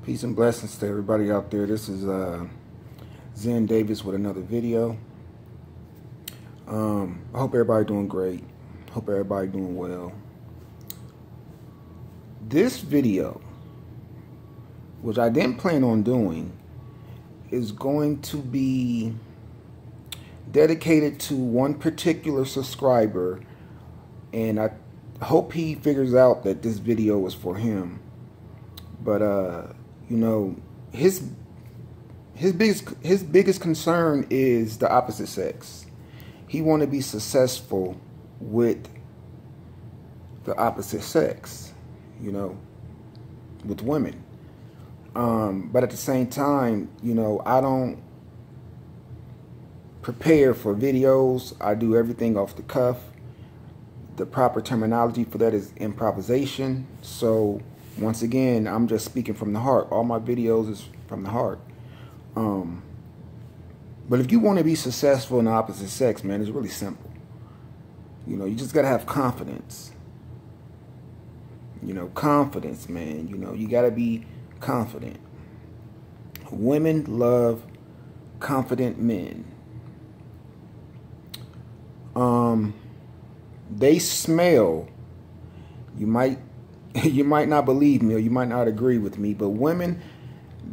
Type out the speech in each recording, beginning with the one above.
Peace and blessings to everybody out there. This is Zen Davis with another video. I hope everybody doing great. Hope everybody doing well. This video, which I didn't plan on doing, is going to be dedicated to one particular subscriber, and I hope he figures out that this video is for him. But you know, his biggest concern is the opposite sex. He want to be successful with the opposite sex, you know, with women. But at the same time, you know, I don't prepare for videos. I do everything off the cuff. The proper terminology for that is improvisation. So once again, I'm just speaking from the heart. All my videos is from the heart. But if you want to be successful in the opposite sex, man, it's really simple. You know, you just got to have confidence. You know, confidence, man. You know, you got to be confident. Women love confident men. They smell. You might not believe me, or you might not agree with me, but women,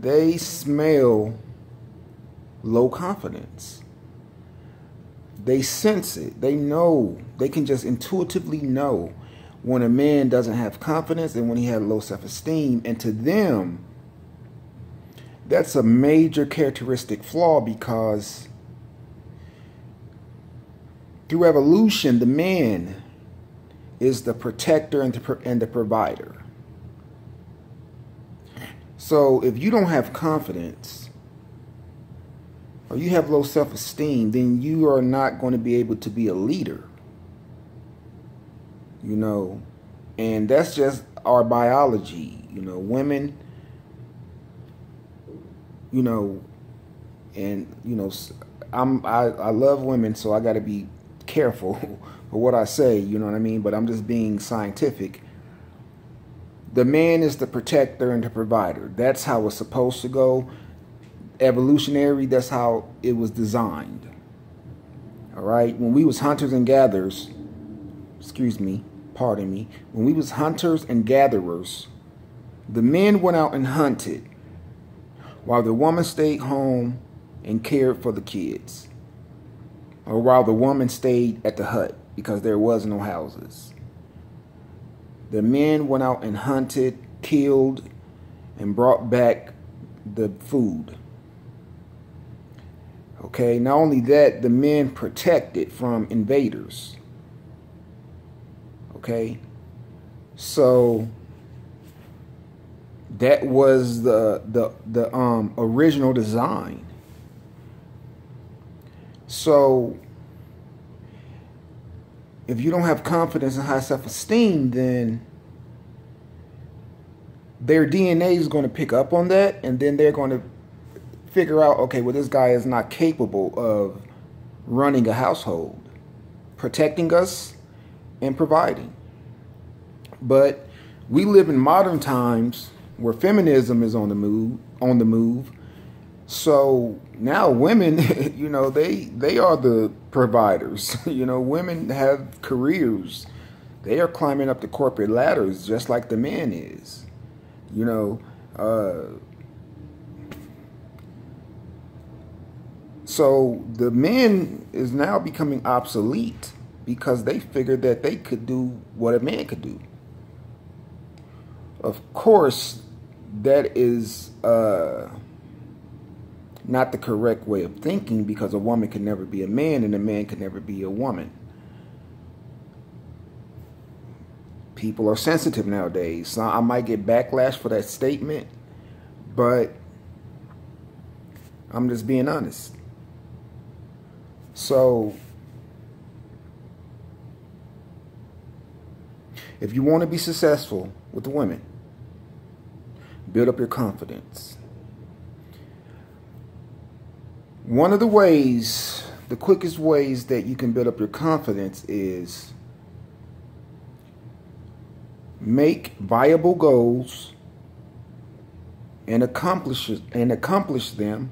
they smell low confidence. They sense it. They know. They can just intuitively know when a man doesn't have confidence and when he has low self-esteem. And to them, that's a major characteristic flaw, because through evolution, the man is the protector and the provider. So if you don't have confidence, or you have low self-esteem, then you are not going to be able to be a leader. You know, and that's just our biology. You know, women, you know, and, you know, I love women, so I got to be careful for what I say, you know what I mean? But I'm just being scientific. The man is the protector and the provider. That's how it's supposed to go. Evolutionary, that's how it was designed. All right? When we was hunters and gatherers, pardon me, when we was hunters and gatherers, the men went out and hunted while the woman stayed home and cared for the kids. Or while the woman stayed at the hut because there was no houses. The men went out and hunted, killed, and brought back the food. Okay, not only that, the men protected from invaders. Okay, so that was the original design. So if you don't have confidence and high self-esteem, then their DNA is going to pick up on that, and then they're going to figure out, okay, well, this guy is not capable of running a household, protecting us, and providing. But we live in modern times where feminism is on the move. So now women, you know, they are the providers. You know, women have careers. They are climbing up the corporate ladders just like the man is. You know, so the men is now becoming obsolete because they figured that they could do what a man could do. Of course, that is not the correct way of thinking, because a woman can never be a man and a man can never be a woman. People are sensitive nowadays, so I might get backlash for that statement, but I'm just being honest. So if you want to be successful with the women, build up your confidence. One of the ways, the quickest ways that you can build up your confidence is make viable goals and accomplish them,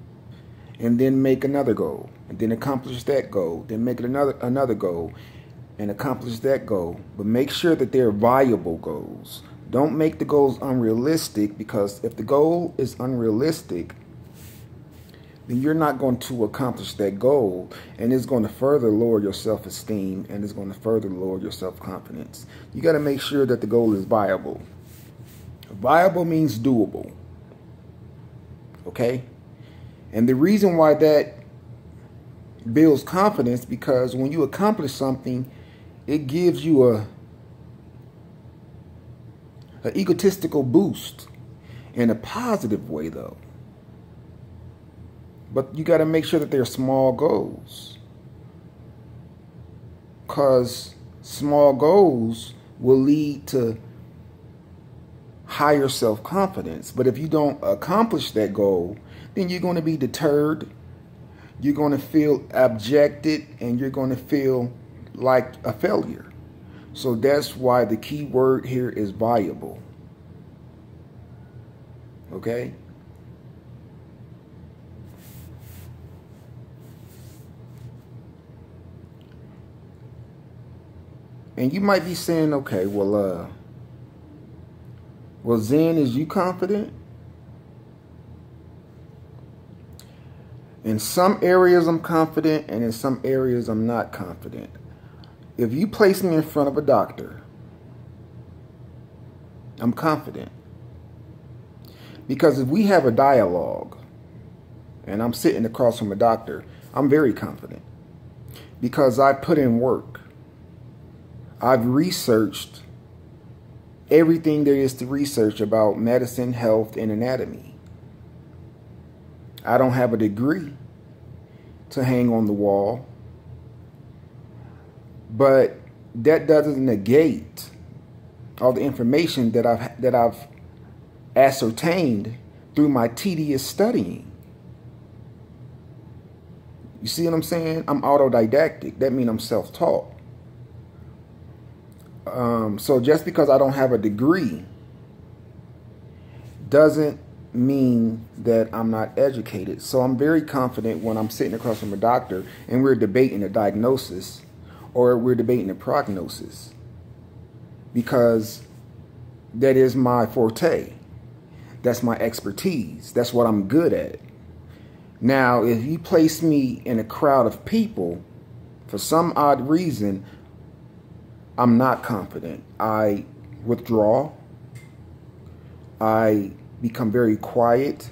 and then make another goal, and then accomplish that goal, then make it another goal, and accomplish that goal. But make sure that they're viable goals. Don't make the goals unrealistic, because if the goal is unrealistic, then you're not going to accomplish that goal, and it's going to further lower your self-esteem, and it's going to further lower your self-confidence. You got to make sure that the goal is viable. Viable means doable. Okay? And the reason why that builds confidence, because when you accomplish something, it gives you an egotistical boost in a positive way, though. But you got to make sure that they're small goals, because small goals will lead to higher self-confidence. But if you don't accomplish that goal, then you're going to be deterred, you're going to feel abjected, and you're going to feel like a failure. So that's why the key word here is viable. Okay? And you might be saying, okay, well, Zen, is you confident? In some areas I'm confident, and in some areas I'm not confident. If you place me in front of a doctor, I'm confident. Because if we have a dialogue, and I'm sitting across from a doctor, I'm very confident. Because I put in work. I've researched everything there is to research about medicine, health, and anatomy. I don't have a degree to hang on the wall, but that doesn't negate all the information that I've ascertained through my tedious studying. You see what I'm saying? I'm autodidactic. That means I'm self-taught. So just because I don't have a degree doesn't mean that I'm not educated. So I'm very confident when I'm sitting across from a doctor and we're debating a diagnosis or we're debating a prognosis, because that is my forte. That's my expertise. That's what I'm good at. Now, if you place me in a crowd of people, for some odd reason, I'm not confident. I withdraw. I become very quiet.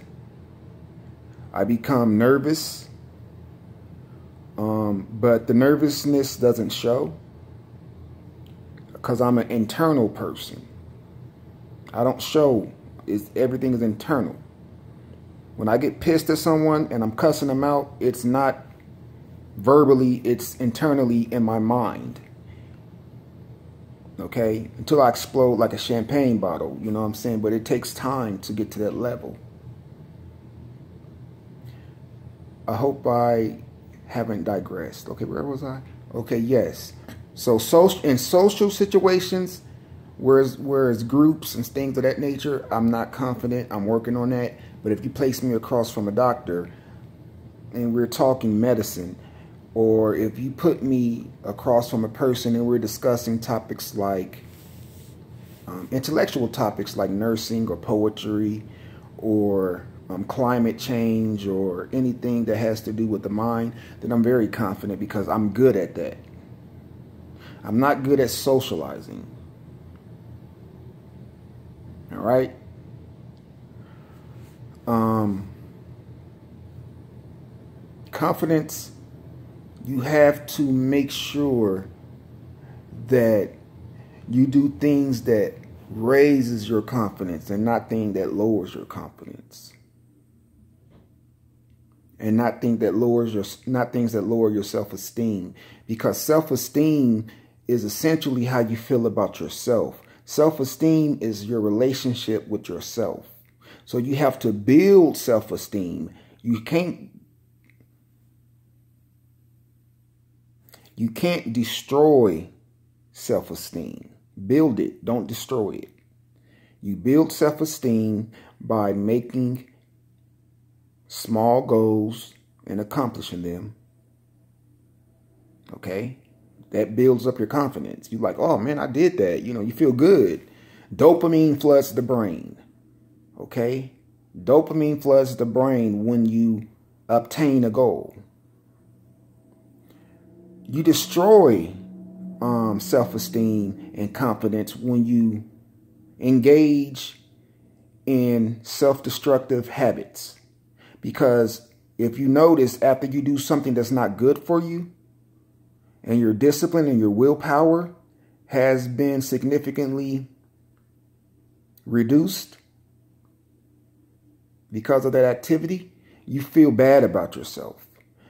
I become nervous. But the nervousness doesn't show, because I'm an internal person. I don't show. Everything is internal. When I get pissed at someone and I'm cussing them out, it's not verbally, it's internally in my mind. Okay? Until I explode like a champagne bottle, you know what I'm saying? But it takes time to get to that level. I hope I haven't digressed. Okay, where was I? Okay, yes. So in social situations, whereas groups and things of that nature, I'm not confident. I'm working on that. But if you place me across from a doctor and we're talking medicine, or if you put me across from a person and we're discussing topics like intellectual topics like nursing or poetry or climate change or anything that has to do with the mind, then I'm very confident, because I'm good at that. I'm not good at socializing. All right? Confidence, you have to make sure that you do things that raises your confidence and not things that lowers your confidence. And not things that lower your self-esteem, because self-esteem is essentially how you feel about yourself. Self-esteem is your relationship with yourself. So you have to build self-esteem. You can't destroy self-esteem. Build it, don't destroy it. You build self-esteem by making small goals and accomplishing them. Okay? That builds up your confidence. You're like, oh man, I did that. You know, you feel good. Dopamine floods the brain. Okay? Dopamine floods the brain when you obtain a goal. You destroy self-esteem and confidence when you engage in self-destructive habits. Because if you notice, after you do something that's not good for you, and your discipline and your willpower has been significantly reduced because of that activity, you feel bad about yourself.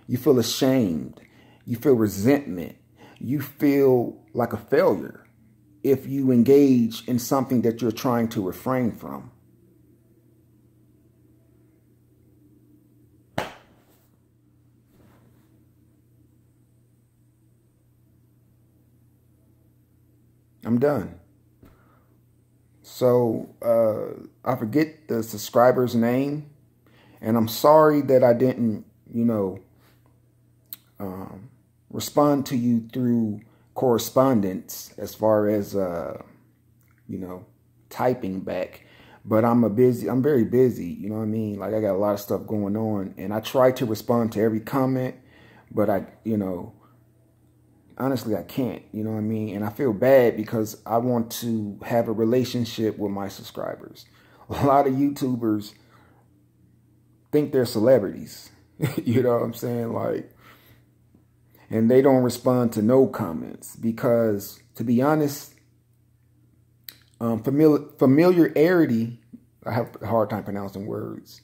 You feel ashamed. You feel resentment. You feel like a failure if you engage in something that you're trying to refrain from. I'm done. So I forget the subscriber's name, and I'm sorry that I didn't, respond to you through correspondence as far as typing back. But I'm very busy, you know what I mean? Like, I got a lot of stuff going on, and I try to respond to every comment, but honestly, I can't, you know what I mean? And I feel bad because I want to have a relationship with my subscribers. A lot of YouTubers think they're celebrities, you know what I'm saying? Like, and they don't respond to no comments because, to be honest, familiarity, I have a hard time pronouncing words,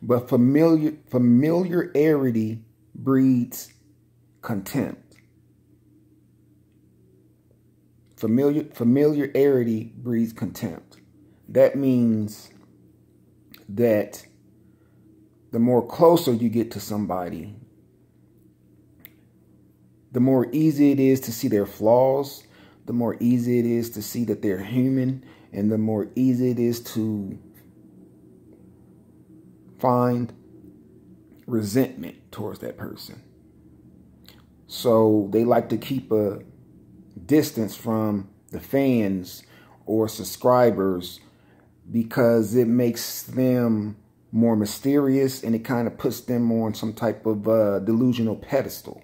but familiarity breeds contempt. Familiarity breeds contempt. That means that the more closer you get to somebody, the more easy it is to see their flaws, the more easy it is to see that they're human, and the more easy it is to find resentment towards that person. So they like to keep a distance from the fans or subscribers because it makes them more mysterious, and it kind of puts them on some type of delusional pedestal.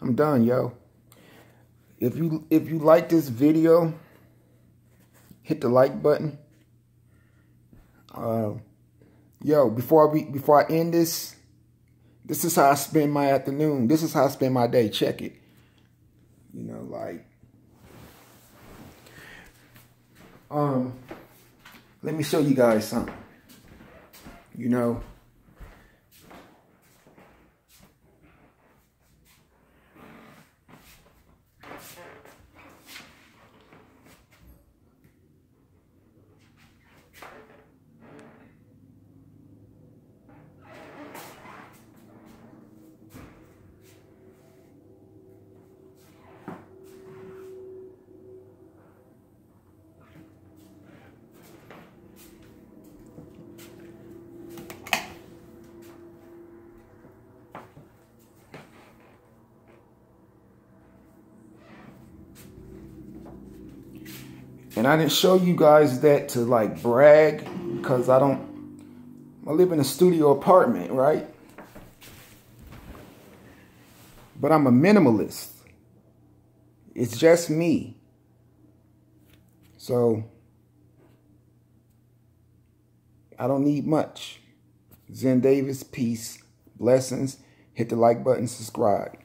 I'm done, yo. If you like this video, hit the like button. Yo, before I end this is how I spend my afternoon. This is how I spend my day. Check it. Let me show you guys something. And I didn't show you guys that to like brag, because I live in a studio apartment, right? But I'm a minimalist. It's just me. So I don't need much. Zen Davis, peace, blessings. Hit the like button, subscribe.